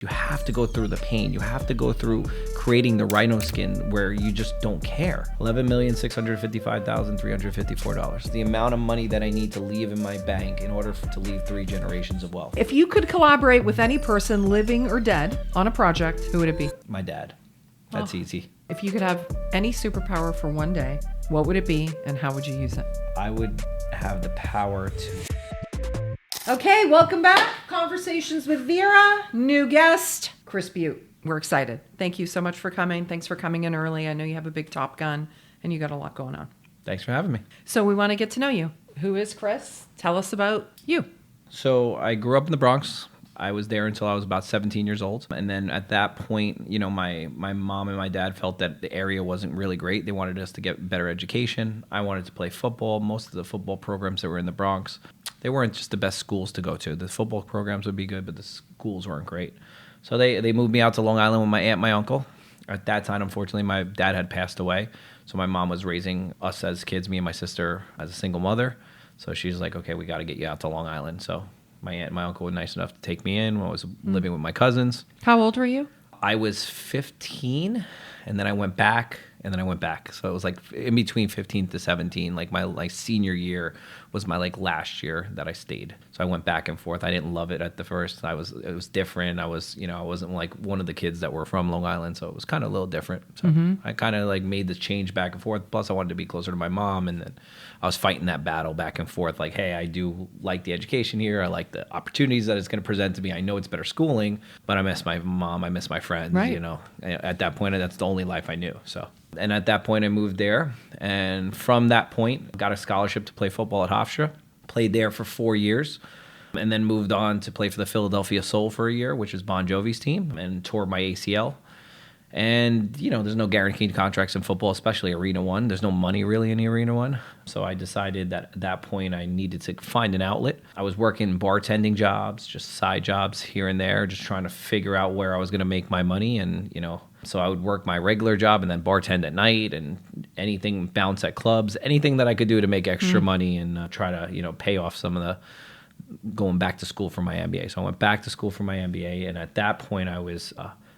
You have to go through the pain. You have to go through creating the rhino skin where you just don't care. $11,655,354. The amount of money that I need to leave in my bank in order to leave 3 generations of wealth. If you could collaborate with any person, living or dead, on a project, who would it be? My dad. That's easy. If you could have any superpower for one day, what would it be and how would you use it? I would have the power to... Okay, welcome back. Conversations with Vera. New guest, Chris Bute. We're excited. Thank you so much for coming. Thanks for coming in early. I know you have a big Top Gun and you got a lot going on. Thanks for having me. So we want to get to know you. Who is Chris? Tell us about you. So I grew up in the Bronx. I was there until I was about 17 years old. And then at that point, you know, my mom and my dad felt that the area wasn't really great. They wanted us to get better education. I wanted to play football. Most of the football programs that were in the Bronx, they weren't just the best schools to go to. The football programs would be good, but the schools weren't great. So they moved me out to Long Island with my aunt and my uncle. At that time, unfortunately, my dad had passed away. So my mom was raising us as kids, me and my sister, as a single mother. So she's like, okay, we got to get you out to Long Island. So my aunt and my uncle were nice enough to take me in when I was living with my cousins. How old were you? I was 15, and then I went back, and then I went back. So it was like in between 15 to 17. Like my senior year was my last year that I stayed. So I went back and forth. I didn't love it at the first. It was different. I wasn't like one of the kids that were from Long Island, so it was kind of a little different. So I kind of made this change back and forth. Plus I wanted to be closer to my mom, and then I was fighting that battle back and forth. Like, hey, I do like the education here. I like the opportunities that it's going to present to me. I know it's better schooling, but I miss my mom. I miss my friends. Right. You know, at that point, that's the only life I knew. So. And at that point, I moved there. And from that point, got a scholarship to play football at Hofstra. Played there for 4 years. And then moved on to play for the Philadelphia Soul for a year, which is Bon Jovi's team, and tore my ACL. And, you know, there's no guaranteed contracts in football, especially Arena One. There's no money really in the Arena One. So I decided that at that point I needed to find an outlet. I was working bartending jobs, just side jobs here and there, just trying to figure out where I was going to make my money. And, you know, so I would work my regular job and then bartend at night and anything, bounce at clubs, anything that I could do to make extra money and try to, you know, pay off some of the going back to school for my MBA. So I went back to school for my MBA. And at that point I was...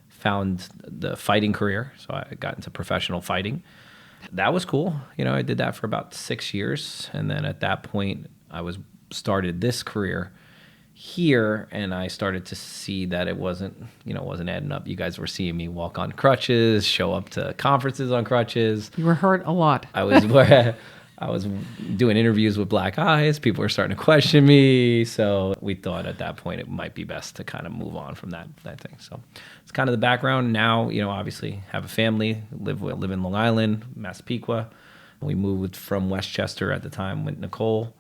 found the fighting career. So I got into professional fighting. That was cool. You know, I did that for about 6 years. And then at that point, I started this career here, and I started to see that it wasn't adding up. You guys were seeing me walk on crutches, show up to conferences on crutches. You were hurt a lot. I was doing interviews with black eyes. People were starting to question me. So we thought at that point it might be best to kind of move on from that thing. So it's kind of the background. Now, you know, obviously have a family, live in Long Island, Massapequa. We moved from Westchester at the time with Nicole,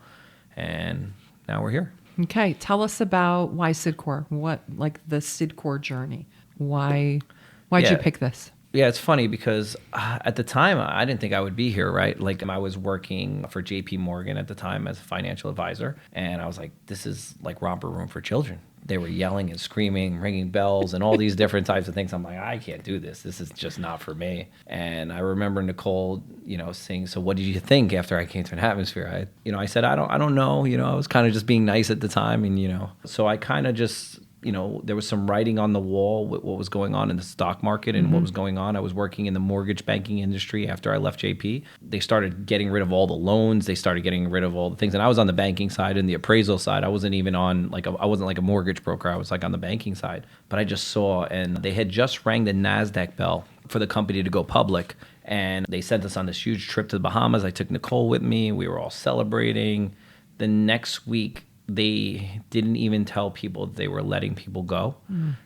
and now we're here. Okay. Tell us about why Cydcor. What, like the Cydcor journey? Why'd you pick this? Yeah, it's funny because at the time, I didn't think I would be here, right? Like, I was working for JP Morgan at the time as a financial advisor, and I was like, this is like romper room for children. They were yelling and screaming, ringing bells, and all these different types of things. I'm like, I can't do this. This is just not for me. And I remember Nicole, you know, saying, so what did you think after I came to an atmosphere? I said, I don't know. You know, I was kind of just being nice at the time, and, you know, so I kind of just... You know, there was some writing on the wall with what was going on in the stock market and what was going on. I was working in the mortgage banking industry after I left JP. They started getting rid of all the loans. They started getting rid of all the things. And I was on the banking side and the appraisal side. I wasn't even on, I wasn't like a mortgage broker. I was like on the banking side. But I just saw, and they had just rang the NASDAQ bell for the company to go public. And they sent us on this huge trip to the Bahamas. I took Nicole with me. We were all celebrating. The next week, they didn't even tell people they were letting people go.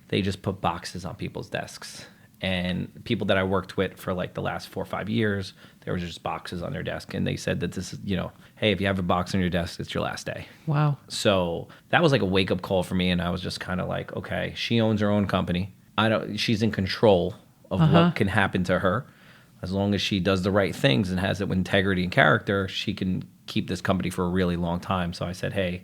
They just put boxes on people's desks. And people that I worked with for like the last 4 or 5 years, there was just boxes on their desk. And they said that this is, you know, hey, if you have a box on your desk, it's your last day. Wow. So that was like a wake up call for me. And I was just kind of like, okay, she owns her own company. She's in control of what can happen to her. As long as she does the right things and has it with integrity and character, she can keep this company for a really long time. So I said, hey,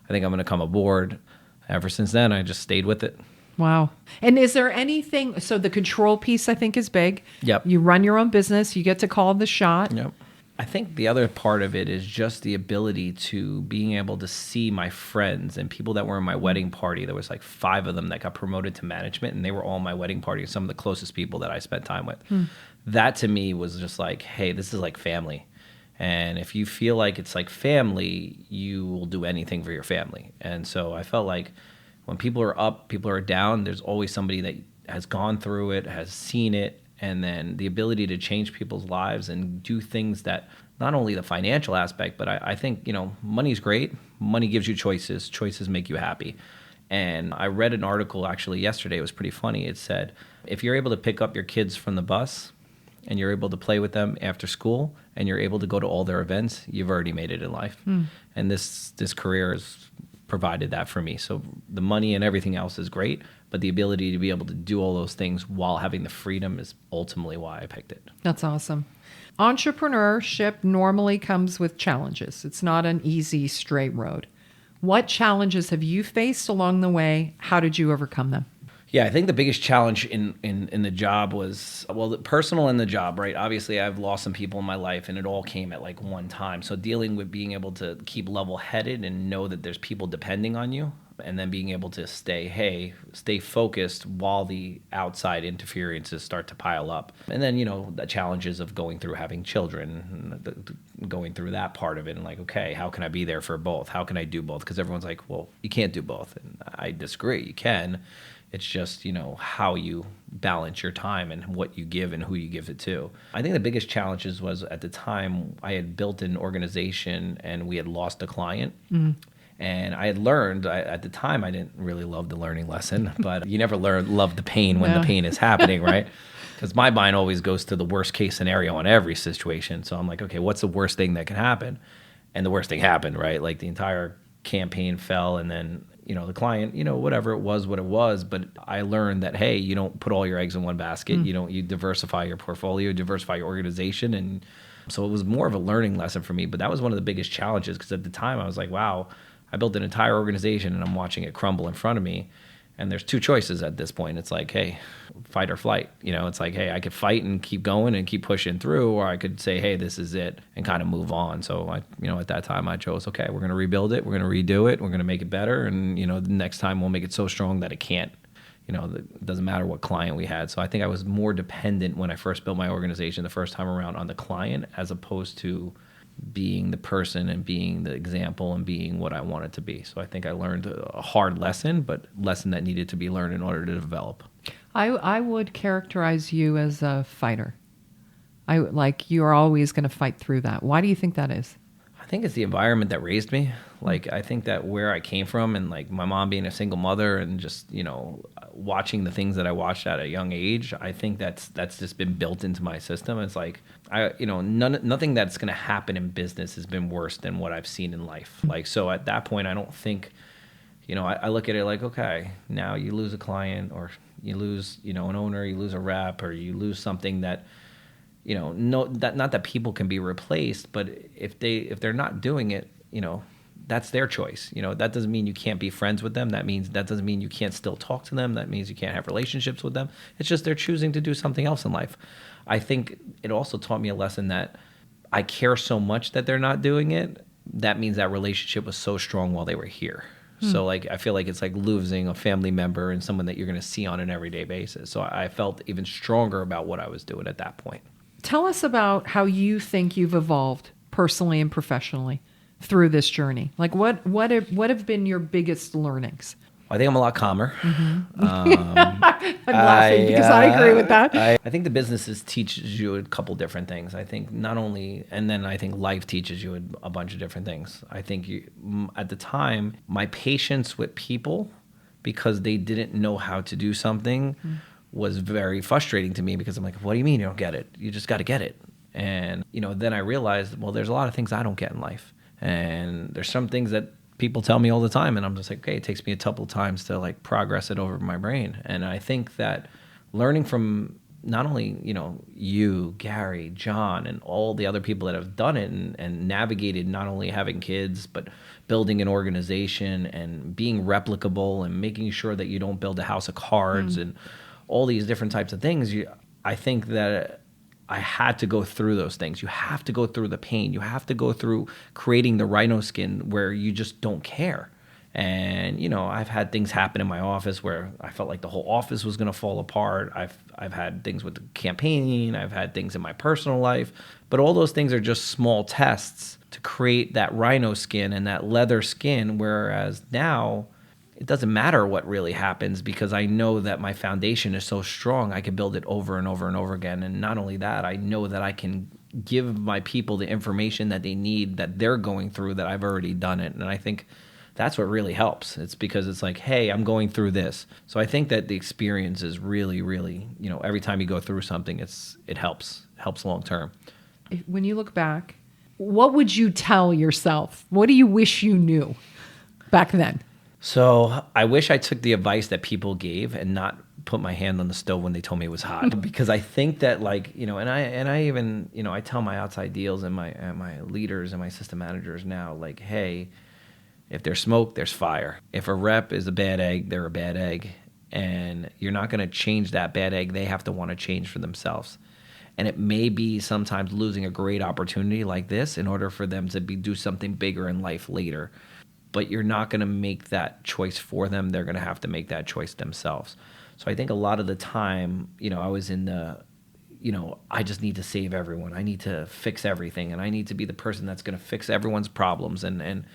I think I'm going to come aboard. Ever since then, I just stayed with it. Wow. And is there anything, so the control piece I think is big. Yep. You run your own business. You get to call the shot. Yep. I think the other part of it is just the ability to being able to see my friends and people that were in my wedding party. There was like 5 of them that got promoted to management, and they were all my wedding party, some of the closest people that I spent time with. That to me was just like, hey, this is like family. And if you feel like it's like family, you will do anything for your family. And so I felt like when people are up, people are down, there's always somebody that has gone through it, has seen it, and then the ability to change people's lives and do things that not only the financial aspect, but I think, money's great. Money gives you choices. Choices make you happy. And I read an article actually yesterday. It was pretty funny. It said, if you're able to pick up your kids from the bus and you're able to play with them after school and you're able to go to all their events, you've already made it in life. And this career has provided that for me. So the money and everything else is great, but the ability to be able to do all those things while having the freedom is ultimately why I picked it. That's awesome. Entrepreneurship normally comes with challenges. It's not an easy, straight road. What challenges have you faced along the way? How did you overcome them? Yeah, I think the biggest challenge in the job was, the personal and the job, right? Obviously, I've lost some people in my life, and it all came at like one time. So dealing with being able to keep level-headed and know that there's people depending on you, and then being able to stay focused while the outside interferences start to pile up. And then, the challenges of going through having children, going through that part of it, and like, okay, how can I be there for both? How can I do both? Because everyone's like, well, you can't do both. And I disagree. You can. It's just, how you balance your time and what you give and who you give it to. I think the biggest challenges was at the time I had built an organization and we had lost a client. And I had learned, at the time, I didn't really love the learning lesson, but you never love the pain when the pain is happening, right? Because my mind always goes to the worst case scenario in every situation. So I'm like, okay, what's the worst thing that can happen? And the worst thing happened, right? Like the entire campaign fell, and then the client, whatever it was, what it was. But I learned that, hey, you don't put all your eggs in one basket. You diversify your portfolio, diversify your organization. And so it was more of a learning lesson for me. But that was one of the biggest challenges, because at the time I was like, wow, I built an entire organization and I'm watching it crumble in front of me. And there's 2 choices at this point. It's like, hey, fight or flight. It's like, hey, I could fight and keep going and keep pushing through, or I could say, hey, this is it, and kind of move on. So at that time I chose, okay, we're going to rebuild it. We're going to redo it. We're going to make it better. And, the next time we'll make it so strong that it can't, it doesn't matter what client we had. So I think I was more dependent when I first built my organization the first time around on the client, as opposed to being the person and being the example and being what I wanted to be. So I think I learned a hard lesson, but lesson that needed to be learned in order to develop. I would characterize you as a fighter. You're always going to fight through that. Why do you think that is? I think it's the environment that raised me. Like, I think that where I came from, and like my mom being a single mother, and just, watching the things that I watched at a young age, I think that's just been built into my system. It's like, nothing that's going to happen in business has been worse than what I've seen in life. Like, so at that point, I don't think, I look at it like, okay, now you lose a client, or you lose, an owner, you lose a rep, or you lose something that, not that people can be replaced, but if they're not doing it, that's their choice. That doesn't mean you can't be friends with them. That doesn't mean you can't still talk to them. That means you can't have relationships with them. It's just they're choosing to do something else in life. I think it also taught me a lesson that I care so much that they're not doing it. That means that relationship was so strong while they were here. So I feel like it's like losing a family member and someone that you're going to see on an everyday basis. So I felt even stronger about what I was doing at that point. Tell us about how you think you've evolved personally and professionally through this journey. Like, what have been your biggest learnings? I think I'm a lot calmer. I'm laughing because I agree with that. I think the businesses teaches you a couple different things. I think not only, and then I think life teaches you a bunch of different things. I think at the time, my patience with people, because they didn't know how to do something, was very frustrating to me, because I'm like, what do you mean you don't get it? You just got to get it. And, then I realized, well, there's a lot of things I don't get in life. And there's some things that people tell me all the time, and I'm just like, okay, it takes me a couple of times to like progress it over my brain. And I think that learning from not only, you, Gary, John, and all the other people that have done it and navigated not only having kids, but building an organization and being replicable and making sure that you don't build a house of cards and all these different types of things. I think that I had to go through those things. You have to go through the pain. You have to go through creating the rhino skin where you just don't care. And, I've had things happen in my office where I felt like the whole office was going to fall apart. I've had things with the campaign. I've had things in my personal life. But all those things are just small tests to create that rhino skin and that leather skin, whereas now it doesn't matter what really happens because I know that my foundation is so strong. I can build it over and over and over again. And not only that, I know that I can give my people the information that they need, that they're going through, that I've already done it. And I think that's what really helps. It's because it's like, hey, I'm going through this. So I think that the experience is really, really, every time you go through something, it helps long term. When you look back, what would you tell yourself? What do you wish you knew back then? So I wish I took the advice that people gave and not put my hand on the stove when they told me it was hot. Because I think that and I even, I tell my outside deals and my leaders and my system managers now, like, hey, if there's smoke, there's fire. If a rep is a bad egg, they're a bad egg. And you're not going to change that bad egg. They have to want to change for themselves. And it may be sometimes losing a great opportunity like this in order for them to do something bigger in life later. But you're not going to make that choice for them. They're going to have to make that choice themselves. So I think a lot of the time, I was in the, I just need to save everyone. I need to fix everything. And I need to be the person that's going to fix everyone's problems. And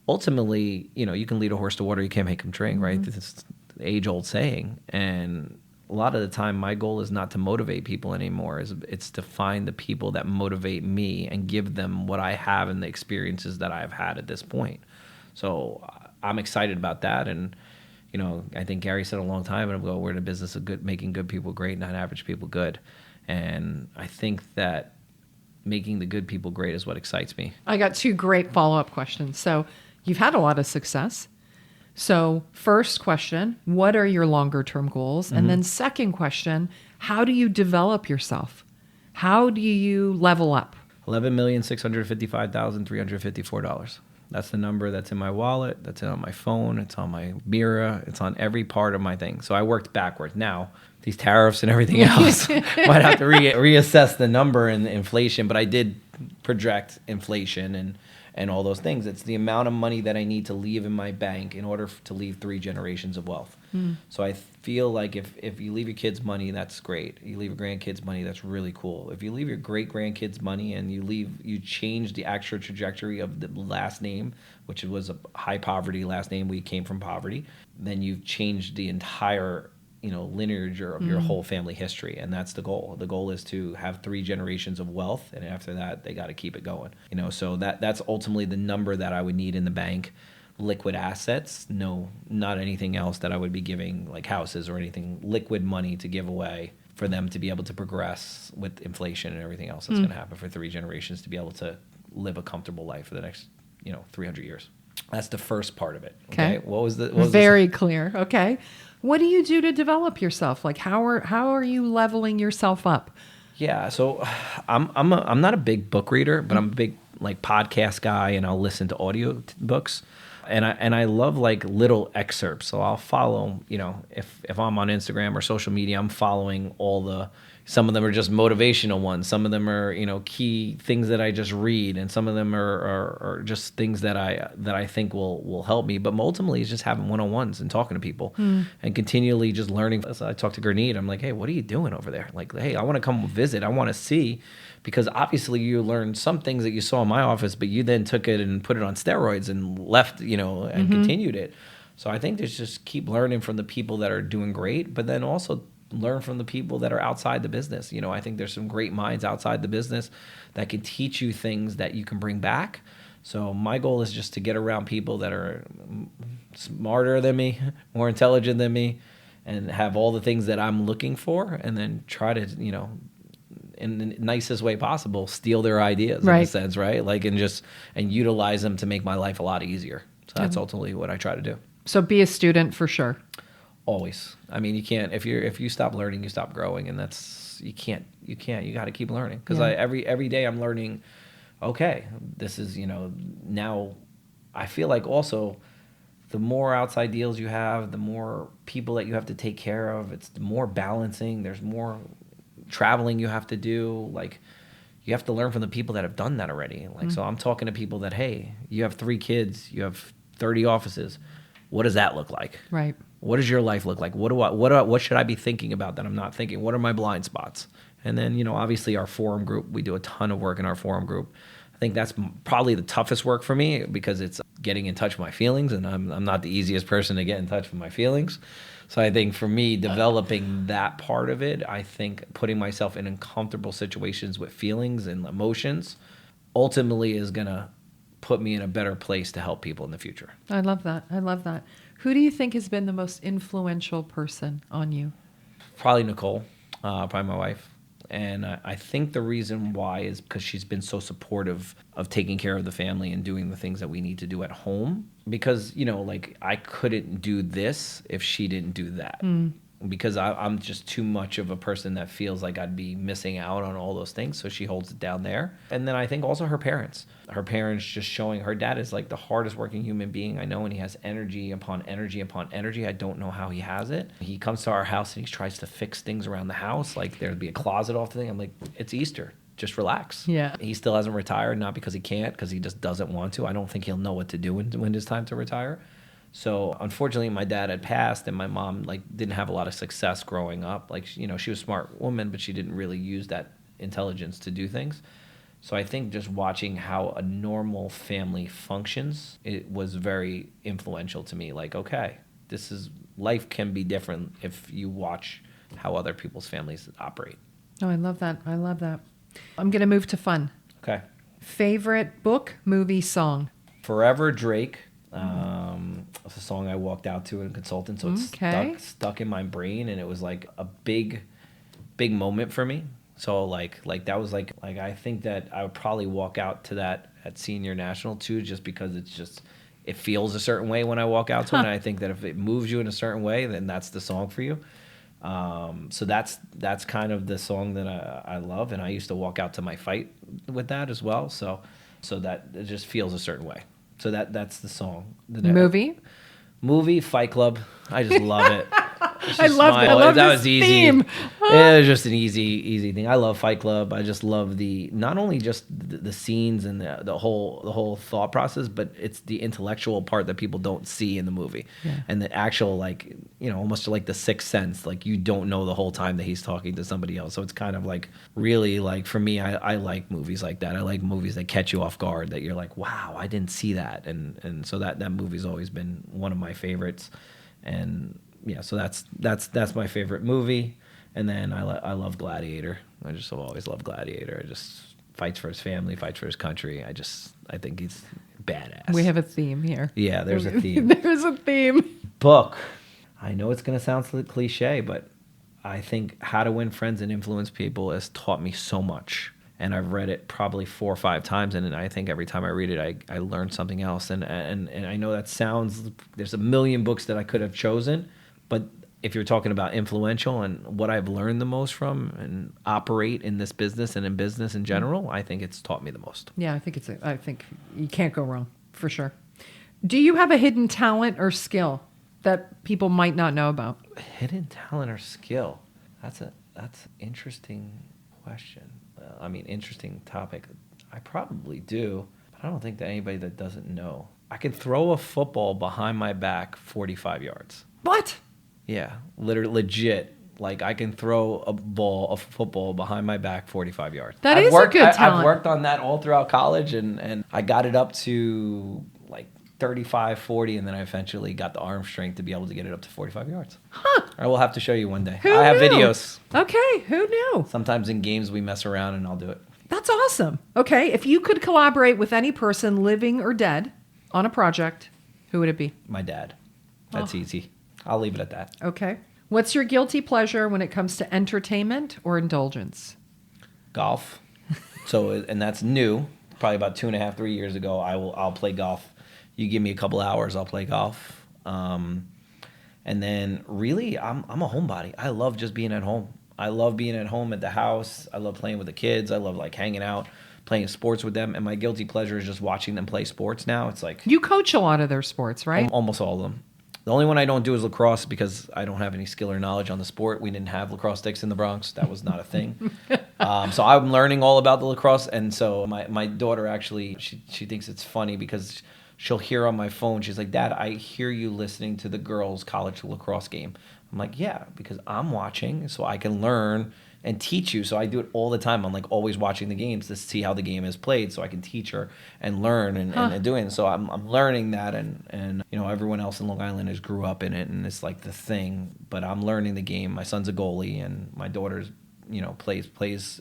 ultimately, you can lead a horse to water, you can't make him drink, right? Mm-hmm. This is the age-old saying. And a lot of the time, my goal is not to motivate people anymore. It's to find the people that motivate me and give them what I have and the experiences that I've had at this point. So I'm excited about that. And, I think Gary said a long time ago, we're in the business of making good people great, not average people good. And I think that making the good people great is what excites me. I got two great follow-up questions. So you've had a lot of success. So first question, what are your longer term goals? Mm-hmm. And then second question, how do you develop yourself? How do you level up? $11,655,354. That's the number that's in my wallet, that's on my phone, it's on my mirror, it's on every part of my thing. So I worked backwards. Now, these tariffs and everything else, might have to reassess the number and the inflation, but I did project inflation and all those things. It's the amount of money that I need to leave in my bank in order to leave 3 generations of wealth. Mm. So I feel like if you leave your kids money, that's great. You leave your grandkids money, that's really cool. If you leave your great-grandkids money and you change the actual trajectory of the last name, which was a high poverty last name, we came from poverty, then you've changed the entire lineage of your whole family history. And that's the goal. The goal is to have 3 generations of wealth. And after that, they got to keep it going. So that's ultimately the number that I would need in the bank. Liquid assets, no, not anything else that I would be giving, like houses or anything, liquid money to give away for them to be able to progress with inflation and everything else that's going to happen for 3 generations to be able to live a comfortable life for the next, 300 years. That's the first part of it. Okay. What was Very clear. Okay. What do you do to develop yourself? Like how are you leveling yourself up? Yeah, so I'm not a big book reader, but I'm a big podcast guy, and I'll listen to audio books, and I love little excerpts. So I'll follow, if I'm on Instagram or social media, I'm following some of them are just motivational ones. Some of them are, key things that I just read, and some of them are just things that I think will help me. But ultimately, it's just having one-on-ones and talking to people and continually just learning. So I talk to Gurneen. I'm like, hey, what are you doing over there? Like, hey, I want to come visit. I want to see, because obviously you learned some things that you saw in my office, but you then took it and put it on steroids and left, and continued it. So I think there's just keep learning from the people that are doing great, but then also learn from the people that are outside the business. I think there's some great minds outside the business that can teach you things that you can bring back. So my goal is just to get around people that are smarter than me, more intelligent than me, and have all the things that I'm looking for, and then try to, in the nicest way possible, steal their ideas, right, in a sense, right? And utilize them to make my life a lot easier. So that's ultimately what I try to do. So be a student for sure. Always. I mean, you can't, if you stop learning, you stop growing, and you got to keep learning. Because every day I'm learning, okay, this is, now I feel like also the more outside deals you have, the more people that you have to take care of, it's the more balancing, there's more traveling you have to do. Like, you have to learn from the people that have done that already. Like, so I'm talking to people that, hey, you have 3 kids, you have 30 offices. What does that look like? Right. What does your life look like? What should I be thinking about that I'm not thinking? What are my blind spots? And then, you know, obviously our forum group, we do a ton of work in our forum group. I think that's probably the toughest work for me because it's getting in touch with my feelings, and I'm not the easiest person to get in touch with my feelings. So I think for me, developing that part of it, I think putting myself in uncomfortable situations with feelings and emotions ultimately is going to put me in a better place to help people in the future. I love that. I love that. Who do you think has been the most influential person on you? Probably Nicole, probably my wife. And I think the reason why is because she's been so supportive of taking care of the family and doing the things that we need to do at home. Because, you know, like, I couldn't do this if she didn't do that. Because I'm just too much of a person that feels like I'd be missing out on all those things. So she holds it down there. And then I think also her parents. Her parents just showing her dad is like the hardest working human being I know, and he has energy upon energy upon energy. I don't know how he has it. He comes to our house and he tries to fix things around the house. Like, there'd be a closet off the thing. I'm like, it's Easter. Just relax. Yeah. He still hasn't retired, not because he can't, because he just doesn't want to. I don't think he'll know what to do when it's time to retire. So unfortunately, my dad had passed, and my mom like didn't have a lot of success growing up. Like, you know, she was a smart woman, but she didn't really use that intelligence to do things. So I think just watching how a normal family functions, it was very influential to me. Like, okay, life can be different if you watch how other people's families operate. Oh, I love that. I love that. I'm going to move to fun. Okay. Favorite book, movie, song? Forever Drake. It's a song I walked out to in a consultant, so it's stuck in my brain, and it was like a big moment for me. So like that was like I think that I would probably walk out to that at Senior National too, just because it feels a certain way when I walk out to it, and I think that if it moves you in a certain way, then that's the song for you. So that's kind of the song that I love, and I used to walk out to my fight with that as well. So that it just feels a certain way. So that's the song. Movie, Fight Club. I just love it. I love that this was easy. theme. It was just an easy thing. I love Fight Club. I just love not only just the scenes and the whole thought process, but it's the intellectual part that people don't see in the movie. Yeah. And the actual, like, you know, almost like the sixth sense. Like, you don't know the whole time that he's talking to somebody else. So it's kind of like, really, like, for me, I like movies like that. I like movies that catch you off guard, that you're like, wow, I didn't see that. And so that movie's always been one of my favorites. And yeah, so that's my favorite movie. And then I love Gladiator. I just have always loved Gladiator. I just fights for his family, fights for his country. I think he's badass. We have a theme here. Yeah, there's a theme. There's a theme. Book. I know it's going to sound cliche, but I think How to Win Friends and Influence People has taught me so much. And I've read it probably 4 or 5 times, and I think every time I read it, I learn something else. And I know that there's a million books that I could have chosen, but if you're talking about influential and what I've learned the most from and operate in this business and in business in general, I think it's taught me the most. Yeah, I think you can't go wrong, for sure. Do you have a hidden talent or skill that people might not know about? Hidden talent or skill? That's an interesting question. Interesting topic. I probably do, but I don't think that anybody that doesn't know. I can throw a football behind my back 45 yards. What? Yeah, literally, legit. Like, I can throw a football behind my back 45 yards. That is a good talent. I've worked on that all throughout college, and I got it up to like 35, 40, and then I eventually got the arm strength to be able to get it up to 45 yards. Huh. I will have to show you one day. I have videos. Okay, who knew? Sometimes in games we mess around, and I'll do it. That's awesome. Okay, if you could collaborate with any person, living or dead, on a project, who would it be? My dad. That's easy. I'll leave it at that. Okay. What's your guilty pleasure when it comes to entertainment or indulgence? Golf. And that's new. Probably about 2.5, 3 years ago, I'll play golf. You give me a couple hours, I'll play golf. And then really, I'm a homebody. I love just being at home. I love being at home at the house. I love playing with the kids. I love like hanging out, playing sports with them. And my guilty pleasure is just watching them play sports now. It's like... You coach a lot of their sports, right? Almost all of them. The only one I don't do is lacrosse because I don't have any skill or knowledge on the sport. We didn't have lacrosse sticks in the Bronx. That was not a thing. So I'm learning all about the lacrosse. And so my daughter actually, she thinks it's funny because she'll hear on my phone, she's like, Dad, I hear you listening to the girls' college lacrosse game. I'm like, yeah, because I'm watching so I can learn and teach you. So I do it all the time. I'm like always watching the games to see how the game is played so I can teach her and learn and doing it. So I'm learning that and you know, everyone else in Long Island has grew up in it and it's like the thing, but I'm learning the game. My son's a goalie and my daughter's, you know, plays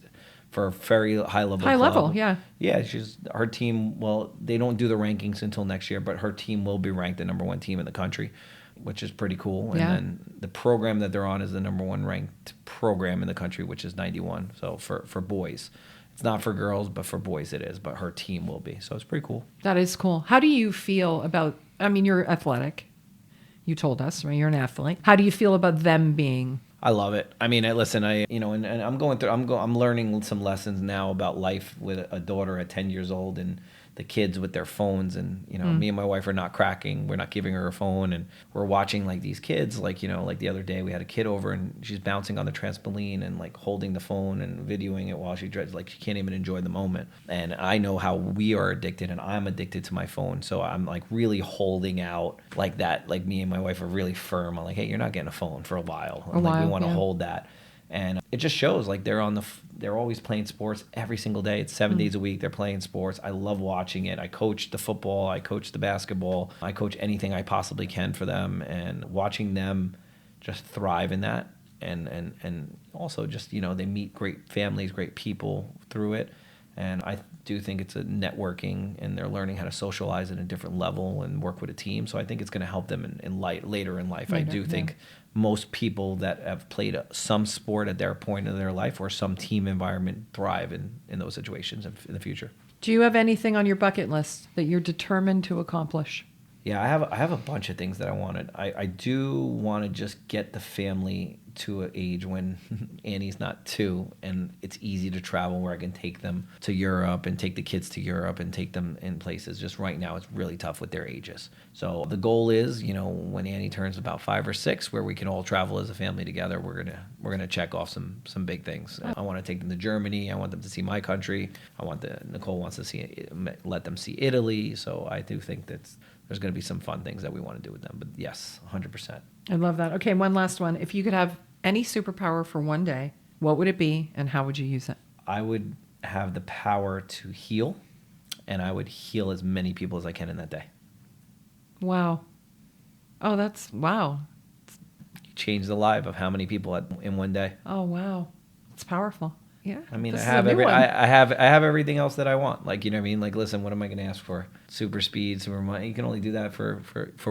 for a very high level High club. level, yeah. Yeah, her team, well, they don't do the rankings until next year, but her team will be ranked the number one team in the country, which is pretty cool. Yeah. And then the program that they're on is the number one ranked program in the country, which is 91. So for boys. It's not for girls, but for boys it is. But her team will be. So it's pretty cool. That is cool. How do you feel about, I mean, you're athletic. You told us, right? You're an athlete. How do you feel about them being? I love it. I mean, listen, and I'm going through, I'm learning some lessons now about life with a daughter at 10 years old and the kids with their phones and, you know, me and my wife are not cracking. We're not giving her a phone and we're watching like these kids, like, you know, like the other day we had a kid over and she's bouncing on the trampoline and like holding the phone and videoing it while she dreads, like she can't even enjoy the moment. And I know how we are addicted and I'm addicted to my phone. So I'm like really holding out like that. Like me and my wife are really firm. I'm like, hey, you're not getting a phone for a while. We want to hold that. And it just shows like they're always playing sports every single day. It's 7 days a week. They're playing sports. I love watching it. I coach the football. I coach the basketball. I coach anything I possibly can for them. And watching them just thrive in that. And also just, you know, they meet great families, great people through it. And I do think it's a networking and they're learning how to socialize at a different level and work with a team. So I think it's going to help them later in life. I do think most people that have played some sport at their point in their life or some team environment thrive in those situations in the future. Do you have anything on your bucket list that you're determined to accomplish? Yeah, I have a bunch of things that I wanted. I do want to just get the family to an age when Annie's not 2 and it's easy to travel where I can take them to Europe and take the kids to Europe and take them in places. Just right now it's really tough with their ages. So the goal is, you know, when Annie turns about 5 or 6 where we can all travel as a family together, we're gonna check off some big things. I want to take them to Germany. I want them to see my country. Nicole wants to let them see Italy. So I do think there's going to be some fun things that we want to do with them. But yes, 100%. I love that. Okay, one last one. If you could have any superpower for one day, what would it be and how would you use it? I would have the power to heal, and I would heal as many people as I can in that day. Wow. Oh, wow. Change the life of how many people in one day. Oh, wow. It's powerful. Yeah. I mean, I have everything else that I want. Like, you know what I mean? Like, listen, what am I going to ask for? Super speed, super money. You can only do that for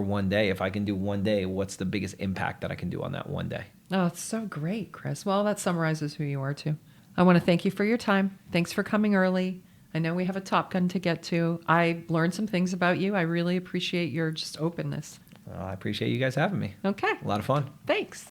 one day. If I can do one day, what's the biggest impact that I can do on that one day? Oh, it's so great, Chris. Well, that summarizes who you are, too. I want to thank you for your time. Thanks for coming early. I know we have a Top Gun to get to. I learned some things about you. I really appreciate your just openness. I appreciate you guys having me. Okay. A lot of fun. Thanks.